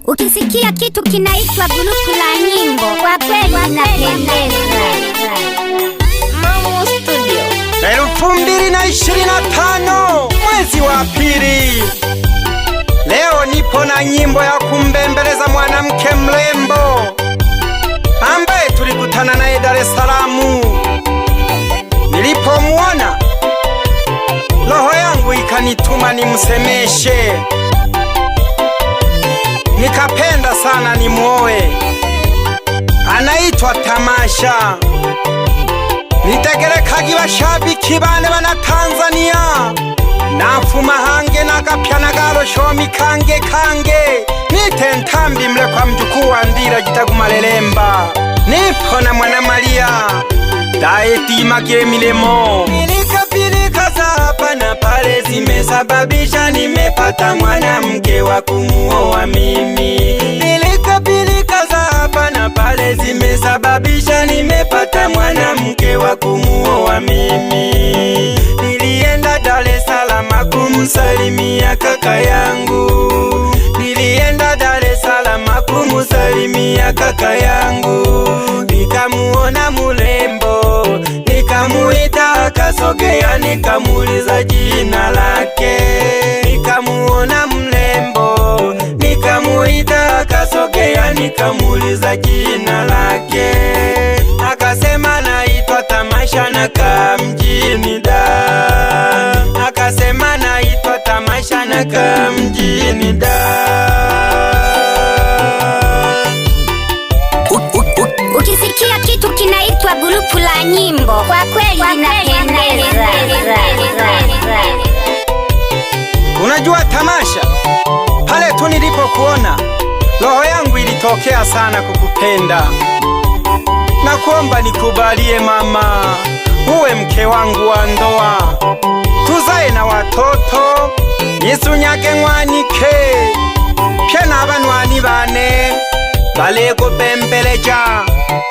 Ukisikia kitu kinaitwa grupu la nyimbo, kwa kweli inapendeza. Mamu Studio 2025 mwezi wa pili. Leo nipo na nyimbo ya kumbembeleza mwanamke mrembo ambaye tulikutana naye Dar es Salaam. Nilipomuona roho yangu ikanituma nimsemeshe, nikapenda sana nimuoe. Anaitwa Tamasha. Nitegerekaga bashabiki bane bana Tanzania, nafuma hange nagapya nagaroshomi kange nite ntambi mle kwa mjukuu wa Ndira Gitagumarelemba. Nipo na Mwana Maria Daeti Magie Milemo. Pilika za hapa na pale zimesababisha nimepata mwanamke wa kumuoa mimi. Pilika za hapa na pale zimesababisha nimepata mwanamke wa kumuoa mimi. Nilienda Dar es Salaam kumsalimia kaka yangu. Nilienda Dar es Salaam kumsalimia kaka yangu. Nikamuona mrembo, nikamuita akasogea, nikamuuliza jina lake. Nikamuona mrembo, nikamuita akasogea, nikamuuliza jina lake. Akasema naitwa Tamasha nakaa mjini Dar. Akasema naitwa Tamasha nakaa mjini Dar. Ukisikia kitu kinaitwa grupu la nyimbo, kwa kweli inapendeza. Unajua Tamasha, pale tu nilipokuona roho yangu ilitokea sana kukupenda. Na kuomba nikubalie mama, uwe mke wangu wa ndoa, tuzae na watoto, nisunyage nkwanike, pye n'abanwani bane balego bembeleja.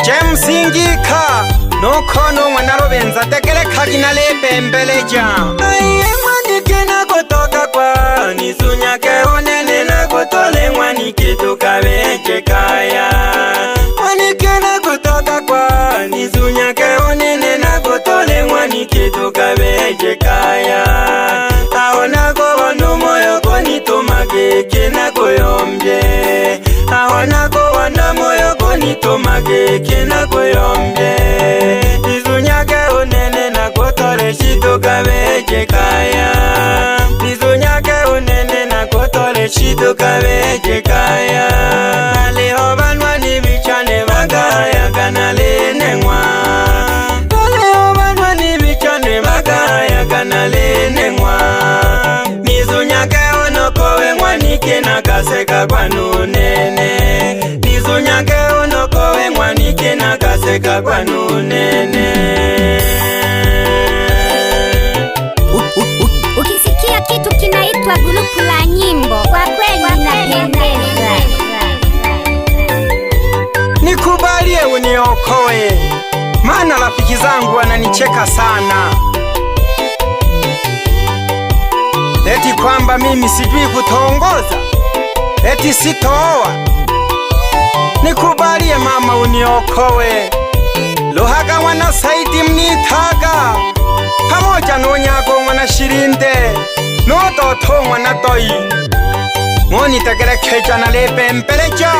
James Ngika nuko n'umwana Robenza tegerekaga inalebembeleja. Aiye nkwanike nagotoka kwa nisunyage unene nagotole nkwanike tukabeje kaya. Nkwanike nagotoka kwa nisunyage unene nagotole nkwanike tukabeje kaya. Aho nagobona umoyo ko nitumage kenagoyombye. Aho nagobona umoyo ko nitumage kenagoyombye. Nisunyage unene nagotole shitukabeje kaya. Nisunyage unene nagotole shitukabeje kaya. Leho banwani bichane bagayagana lenengwa. Leho banwani bichane bagayagana lenengwa. Nisunyage unokowe nkwanike nagaseka kwa nunene. Nisunyage unokowe nkwanike nagaseka kwa nunene. Ukisikia kitu kinaitwa grupu la nyimbo, kwa kweli inapendeza. Nikubalie uniokoe, maana rafiki zangu wananicheka sana, eti kwamba mimi sijui kutongoza, eti sitoa. Nikubalie mama uniokoe, Luhaga Mwana Saidi mnitaga, pamoja n'Unyago Mwana Shirinde, n'Odoto Mwana Doi, munitegerekeja nalebembeleja.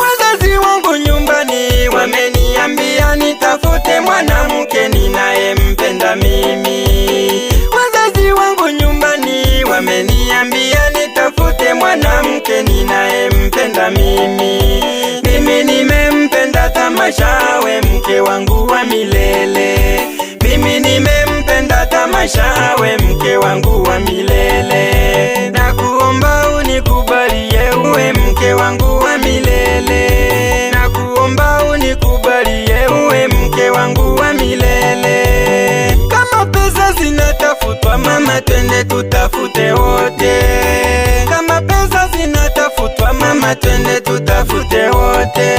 Wazazi wangu nyumbani wameniambia nitafute mwanamke ninayempenda mimi. Wazazi wangu nyumbani wameniambia nitafute mwanamke ninayempenda mimi. Mimi nimempenda Tamasha, we mke wangu wa milele. Mimi nimempenda Tamasha, we mke wangu wa milele. Nakuomba unikubalie uwe mke wangu wa milele. Nakuomba unikubalie uwe mke wangu wa milele. Kama pesa zinatafutwa mama, twende tutafute wote. Kama pesa zinatafutwa mama, twende tutafute wote.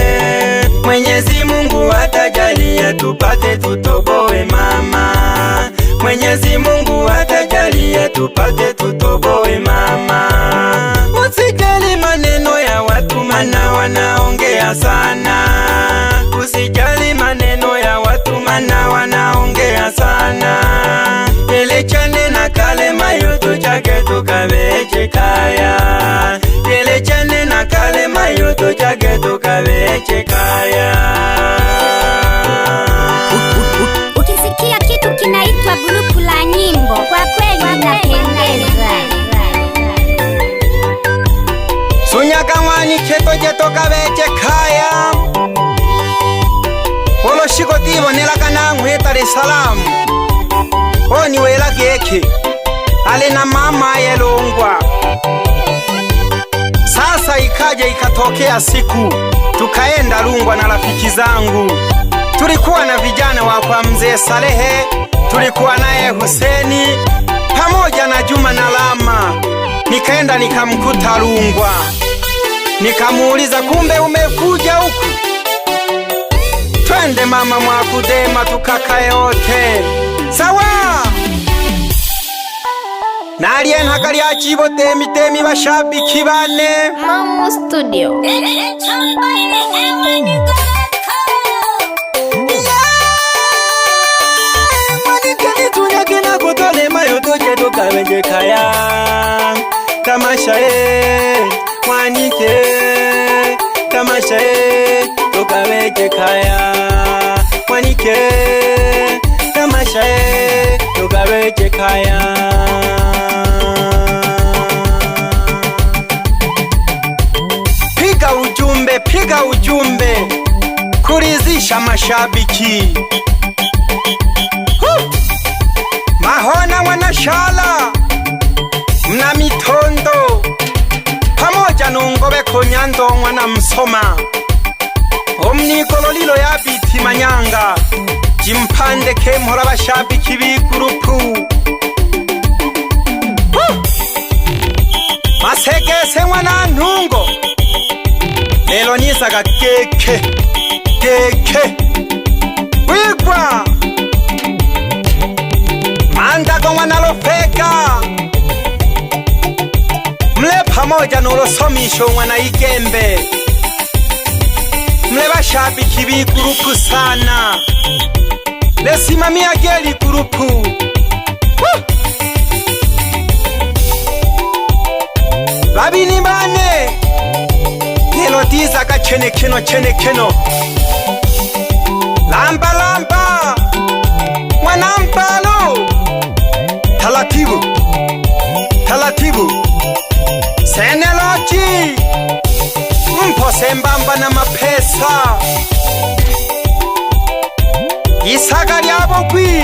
Mwenyezi Mungu atajalia tupate tutoboe mama. Mwenyezi Mungu atajalia tupate tutoboe mama. wanaongea sana. Usijali maneno ya watu, mana wanaongea sana. Yelechane na kale mayutu chake tukabeche kaya. Yelechane na kale mayutu chake tukabeche kaya. Ukisikia kitu kinaitwa grupu la nyimbo, kwa kweli inapendeza. Sunyaka mwani cheto cheto kabeche kaya. Olo shiko tibo nilaka nangwe Dar es Salaam. Oni wela geke ale na mama yelongwa. Sasa ikaja ikatokea siku tukaenda Rungwa na rafiki zangu. Tulikuwa na vijana wa kwa mzee Salehe, tulikuwa naye Huseni pamoja na Juma na Lama. Nikaenda nikamkuta Rungwa, nikamuuliza kumbe umekuja huku? Twende mama mwakudema tukakae wote. Sawa. Naliye ntakali achibo temi bashabiki bane. Mamo Studio. Tukabeche kaya. Tamasha mwanike. Tamasha tukabeche kaya. Mwanike. Tamasha tukabeche kaya. Piga ujumbe kuridhisha mashabiki. Mahona wanashala mna mitondo pamoja nungobe konyando mwana Msoma. Omnikololilo ya biti Manyanga jimpande kemhora bashabiki bigurupu. Masegese mwana Ntungo lelo nisaga keke wigwa mandago mwana Lofeka mle pamoja n'urusomisho mwana Igembe. Mle bashabiki bigurupu sana. Lesimamia geli gurupu. Babini bane lelo diza gachene keno lamba mwana Mpalo talatibu seneloji mpose mbamba na mapesa isaga lyabogwi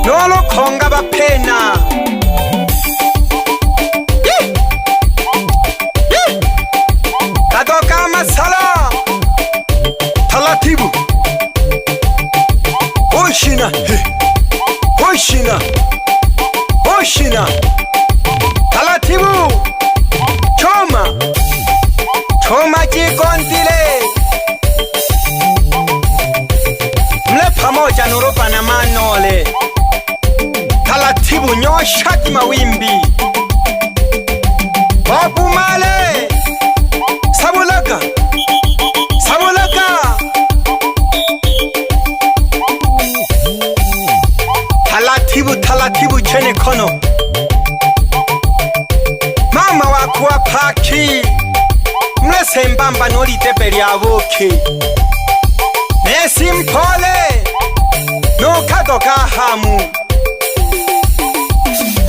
nolokonga bapena. Kadoka masala talatibu Hoshina talatibu choma jikontile mle pamoja nuropa na Manole talatibu nyoshaki mawimbi Babu Male Sabulaka talatibu chene kono mama wakuwa paki mlese mbamba noli tepe lyabuki nesi mpole nukadoka hamu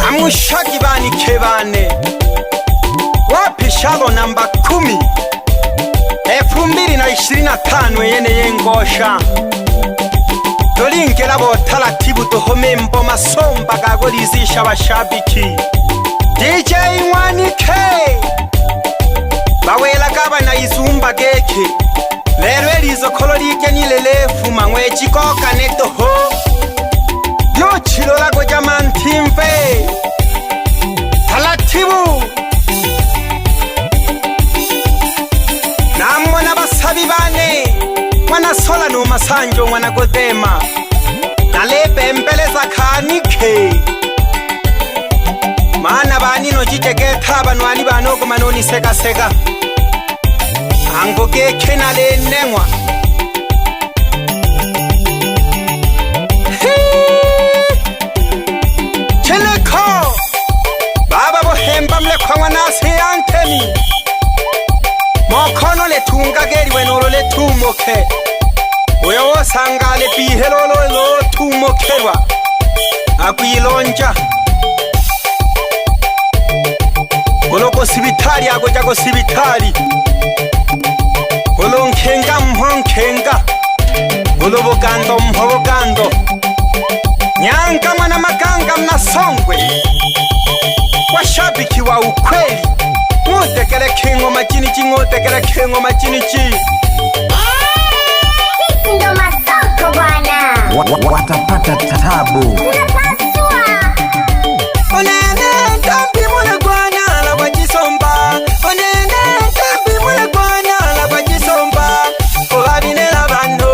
amushaki bani kebane wapishalo namba 10 2025 yene yengosha. Tolingela bo talatibu tuhome mboma somba gagorizisha bashabiki. DJ Mwanike bawela gaba na izumba geke lero elizo kolorike nilelefu mangwe chikoka netoho yo chilola go jamantimpe talatibu namwana basabi bane mwana sola no masanjo mwana godema nalebe mbeleza kanike mana bani no jijegeta abanwani banogo manoni sega angogeke nalenengwa cheneko baba bohemba mlekhwangwa nasi anteni mokhono lethungakeliwe nolo lethumoke uyo wosangale pihelolo lothumokelwa akuyilonja oloko sibitali ako jako sibitali olonkhenga mhonkhenga olobogando mhobogando nyanga mwana maganga mnasongwe washabiki wa ukweli ngotekele khengo machinichi ngotekele khengo machinichi Sisi ndo masoko bwana. Watapata tabu. onene tambi mwana gwana la wajisomba onene tambi mwana gwana la wajisomba obabinela bantu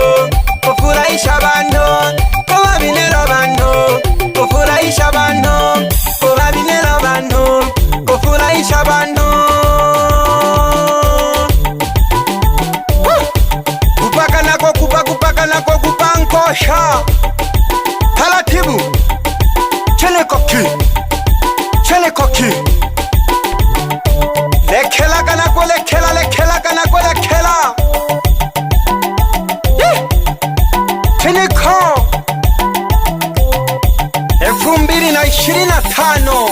ofurahisha bantu obabinela bantu ofurahisha bantu obabinela bantu ofurahisha bantu kupaka nako kupankosha taratibu chenikoki lekela kanako lekela cheniko 2025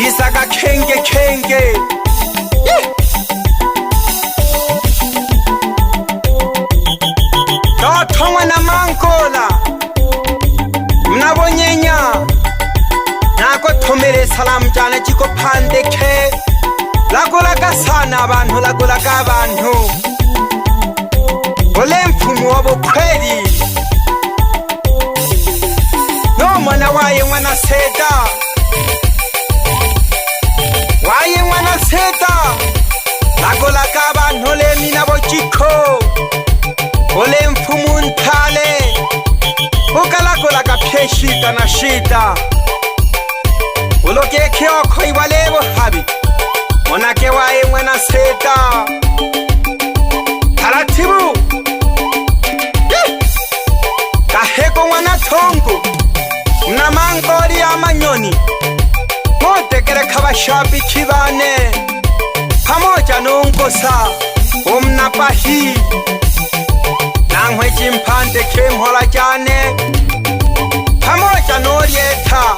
isaka kenge dothongwa na mankola mnabonyenya nako thomele salam jana chiko phandekhe lagolaka sana abantu ole mfumo wobukhweli no mwana waye mwana seta lagolaka abantu le mina bochikho ole mfumo nthale ukalakolaka pheshita na shita ulokekhe okho ibalebo habi monake waye mwana seta taratibu kaheko mwana thongo mnamangoli amanyoni motekelekha bashabiki bane pamoja nonkosa umnapahi nangwe chimphande khemhola jane pamoja nolietha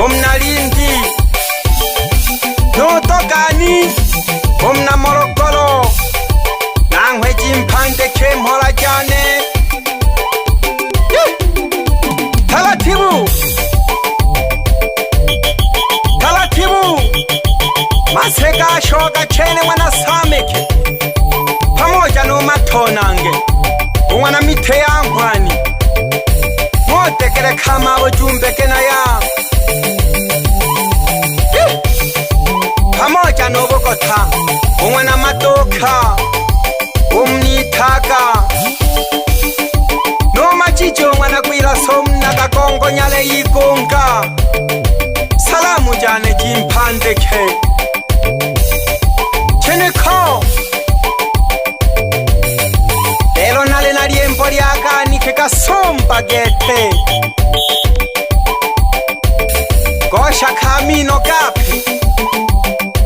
umnalindi notokani umnamorogolo nangwe chimphande khemhola jane taratibu maseka shoka chene mwana sameke pamoja nomathonange umwana mithe yankhwani motekele khama bojumbeke na ya pamoja nobokotha umwana matokha umnithaka nomachicho mwana kwila somna kakongonyale yikonga salamu jane jimphandekhe cheneko lelo nale naliembo lyakanikhe kasomba gethe gosha khamino kaphi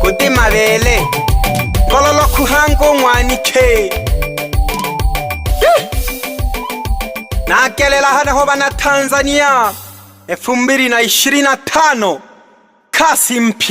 kuti mabele kololo khuhango ngwanikhe nakelela hana hoba na Tanzania 2025 kasi mpya.